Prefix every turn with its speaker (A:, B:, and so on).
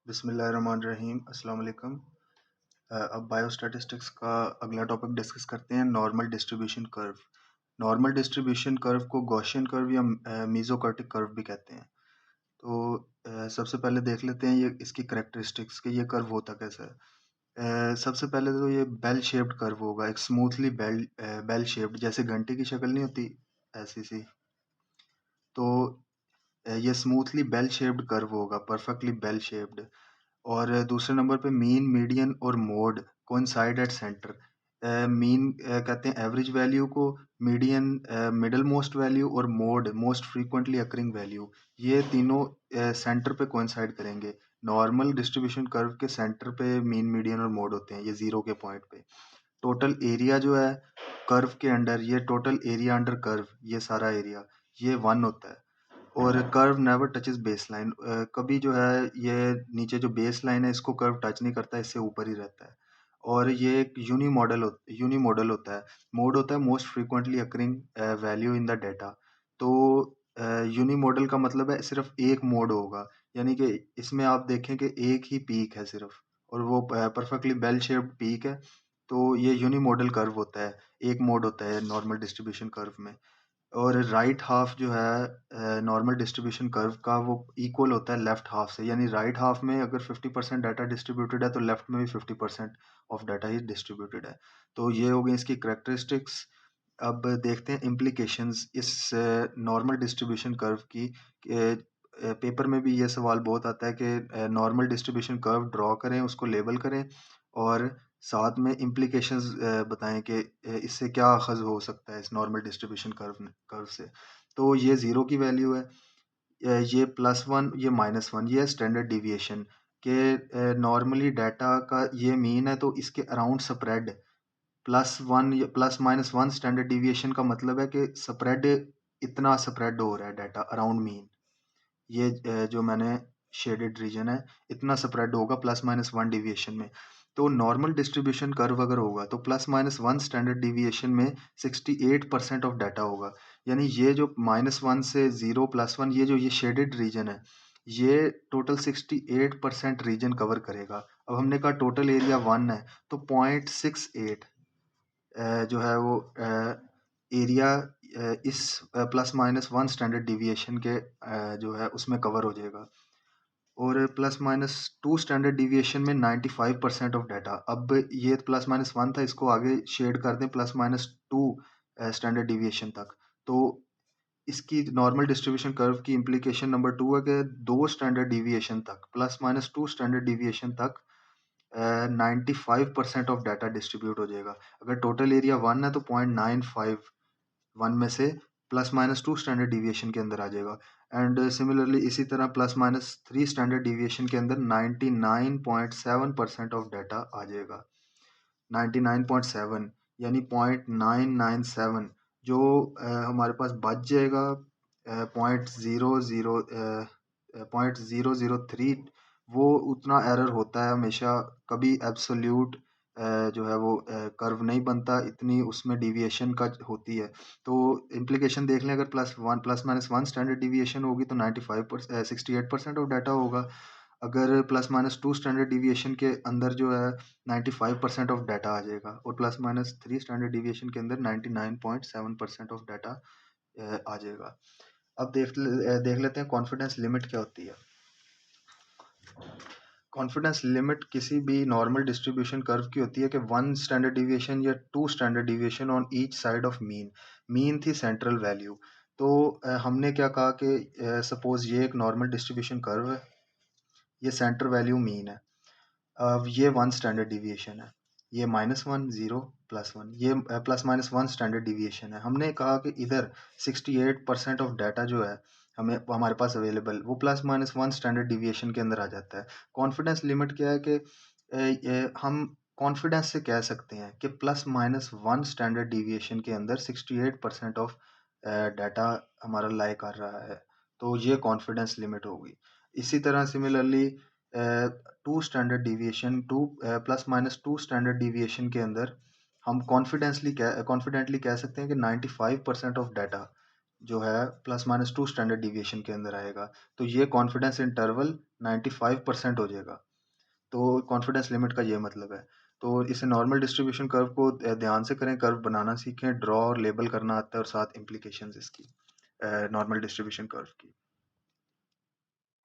A: बिस्मिल्लाहिर्रहमानिर्रहीम अस्सलाम वालेकुम। अब बायोस्टैटिस्टिक्स का अगला टॉपिक डिस्कस करते हैं, normal distribution curve. Normal distribution curve को गॉसियन कर्व या मेसोकर्टिक कर्व भी कहते हैं। तो सबसे पहले देख लेते हैं ये इसकी करैक्टरिस्टिक्स कि ये कर्व होता कैसा है। सबसे पहले तो ये बेल शेप्ड कर्व होगा, एक स्मूथली बेल शेप्ड, जैसे घंटे की शक्ल नहीं होती ऐसी सी। तो ये स्मूथली बेल शेप्ड कर्व होगा, परफेक्टली बेल शेप्ड। और दूसरे नंबर पे मीन, मीडियन और mode coincide at centre. Mean कहते हैं एवरेज वैल्यू को, मीडियन मिडल मोस्ट वैल्यू और mode most frequently occurring value, ये तीनों सेंटर पे कोइंसाइड करेंगे। नॉर्मल डिस्ट्रीब्यूशन कर्व के सेंटर पे मीन, मीडियन और मोड होते हैं, ये जीरो के पॉइंट पे। टोटल एरिया जो है कर्व के अंडर, ये टोटल एरिया अंडर कर्व, ये सारा एरिया ये 1 होता है। और curve never touches base line, कभी जो है ये नीचे जो बेस लाइन है इसको कर्व टच नहीं करता, इससे ऊपर ही रहता है। और ये एक यूनी मॉडल होता है। मोड होता है most frequently occurring value in the data. तो यूनी मॉडल का मतलब है सिर्फ एक मोड होगा, यानी कि इसमें आप देखें कि एक ही पीक है सिर्फ, और वो परफेक्टली बेल शेप्ड पीक है। तो ये यूनी मॉडल कर्व होता है, एक मोड होता है नॉर्मल डिस्ट्रीब्यूशन कर्व में। और राइट हाफ जो है नॉर्मल डिस्ट्रीब्यूशन कर्व का, वो इक्वल होता है लेफ्ट हाफ से, यानी राइट हाफ में अगर 50% डाटा डिस्ट्रीब्यूटेड है तो लेफ्ट में भी 50% ऑफ डाटा ही डिस्ट्रीब्यूटेड है। तो ये हो गई इसकी करेक्टरिस्टिक्स। अब देखते हैं इम्प्लीकेशंस इस नॉर्मल डिस्ट्रीब्यूशन कर्व की। पेपर में भी ये सवाल बहुत आता है कि नॉर्मल डिस्ट्रीब्यूशन कर्व ड्रॉ करें, उसको लेबल करें और साथ में इम्प्लीकेशंस बताएं कि इससे क्या अखज़ हो सकता है इस नॉर्मल डिस्ट्रीब्यूशन कर्व से। तो ये ज़ीरो की वैल्यू है, ये +1, ये -1, ये स्टैंडर्ड डिविएशन के नॉर्मली डाटा का ये मीन है, तो इसके अराउंड स्प्रेड +1 या ±1 स्टैंडर्ड डिविएशन का मतलब है कि स्प्रेड, इतना स्प्रेड हो रहा है डाटा अराउंड मीन। ये जो मैंने शेडेड रीजन है, इतना स्प्रेड होगा +-1 डिविएशन में। तो नॉर्मल डिस्ट्रीब्यूशन कर्व अगर होगा तो +-1 स्टैंडर्ड डिविएशन में 68% ऑफ डाटा होगा। यानी ये जो -1 से 0 +1, ये जो ये शेडेड रीजन है, ये टोटल 68% रीजन कवर करेगा। अब हमने कहा टोटल एरिया 1 है, तो 0.68 जो है वो एरिया इस +-1 स्टैंडर्ड डिविएशन के जो है उसमें कवर हो जाएगा। और +-2 स्टैंडर्ड डिविएशन में 95% ऑफ डाटा। अब ये +-1 था, इसको आगे शेड कर दें +-2 स्टैंडर्ड डिविएशन तक। तो इसकी नॉर्मल डिस्ट्रीब्यूशन कर्व की इम्प्लीकेशन नंबर 2 है कि 2 स्टैंडर्ड डिविएशन तक, +-2 स्टैंडर्ड डिविएशन तक 95% ऑफ डाटा डिस्ट्रीब्यूट हो जाएगा। अगर टोटल एरिया 1 है तो 0.95 1 में से +-2 स्टैंडर्ड डिविएशन के अंदर आ जाएगा। एंड सिमिलरली इसी तरह +-3 स्टैंडर्ड डिविएशन के अंदर 99.7% ऑफ डाटा आ जाएगा। 99.7 यानी 0.997 जो हमारे पास बच जाएगा, 0.003, वो उतना एरर होता है हमेशा, कभी एब्सोल्यूट जो है वो कर्व नहीं बनता, इतनी उसमें डिविएशन का होती है। तो इम्प्लीकेशन देख लें, अगर +-1 स्टैंडर्ड डिविएशन होगी तो 68% ऑफ डाटा होगा। अगर +-2 स्टैंडर्ड डिविएशन के अंदर जो है 95% ऑफ डाटा आ जाएगा, और +-3 स्टैंडर्ड डिविएशन के अंदर 99.7% ऑफ डाटा आ जाएगा। अब देख लेते हैं कॉन्फिडेंस लिमिट क्या होती है। कॉन्फिडेंस लिमिट किसी भी नॉर्मल डिस्ट्रीब्यूशन कर्व की होती है कि 1 स्टैंडर्ड डिविएशन या 2 standard deviation on each side of mean. Mean थी सेंट्रल वैल्यू। तो हमने क्या कहा कि सपोज ये एक नॉर्मल डिस्ट्रीब्यूशन कर्व है, ये सेंटर वैल्यू मीन है। अब ये 1 स्टैंडर्ड डिविएशन है, ये -1, 0, +1, ये +-1 स्टैंडर्ड डिविएशन है। हमने कहा कि इधर 68% ऑफ डाटा जो है हमारे पास अवेलेबल, वो +-1 स्टैंडर्ड डिविएशन के अंदर आ जाता है। कॉन्फिडेंस लिमिट क्या है कि हम कॉन्फिडेंस से कह सकते हैं कि +-1 स्टैंडर्ड डिविएशन के अंदर 68% ऑफ डाटा हमारा लाई कर रहा है, तो ये कॉन्फिडेंस लिमिट होगी। इसी तरह similarly 2 standard deviation, 2 standard deviation के अंदर हम कॉन्फिडेंटली कह सकते हैं कि 95% ऑफ डाटा जो है +-2 स्टैंडर्ड डिविएशन के अंदर आएगा। तो ये कॉन्फिडेंस इंटरवल 95% हो जाएगा। तो कॉन्फिडेंस लिमिट का ये मतलब है। तो इसे नॉर्मल डिस्ट्रीब्यूशन कर्व को ध्यान से करें, कर्व बनाना सीखें, ड्रॉ और लेबल करना आता है और साथ इम्प्लीकेशंस इसकी नॉर्मल डिस्ट्रीब्यूशन कर्व की।